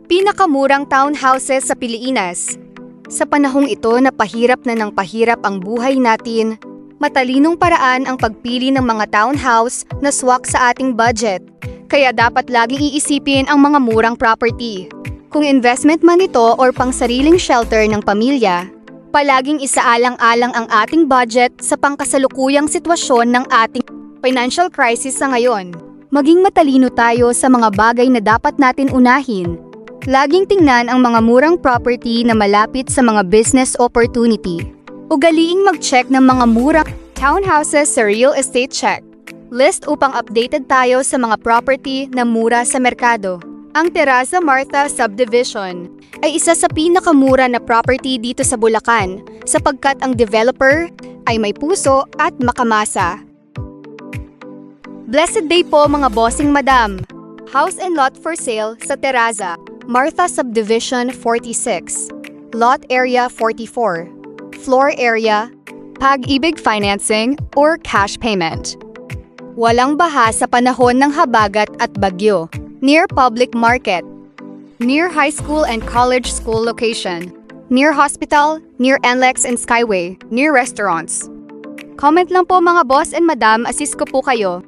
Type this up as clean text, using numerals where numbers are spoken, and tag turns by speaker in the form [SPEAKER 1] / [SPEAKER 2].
[SPEAKER 1] Pinakamurang townhouses sa Pilipinas. Sa panahong ito na pahirap na ng pahirap ang buhay natin, matalinong paraan ang pagpili ng mga townhouse na swak sa ating budget. Kaya dapat laging iisipin ang mga murang property. Kung investment man ito or pangsariling shelter ng pamilya, palaging isaalang-alang ang ating budget sa pangkasalukuyang sitwasyon ng ating financial crisis sa ngayon. Maging matalino tayo sa mga bagay na dapat natin unahin. Laging tingnan ang mga murang property na malapit sa mga business opportunity. Ugaliing mag-check ng mga murang townhouses sa Real Estate Check List upang updated tayo sa mga property na mura sa merkado. Ang Terraza Martha Subdivision ay isa sa pinakamura na property dito sa Bulacan sapagkat ang developer ay may puso at makamasa. Blessed day po mga bossing madam! House and lot for sale sa Terraza Martha Subdivision 46, Lot Area 44, Floor Area, Pag-ibig Financing or Cash Payment. Walang baha sa panahon ng habagat at bagyo. Near public market. Near high school and college school location. Near hospital, near NLEX and Skyway, near restaurants. Comment lang po mga boss and madam, assist ko po kayo.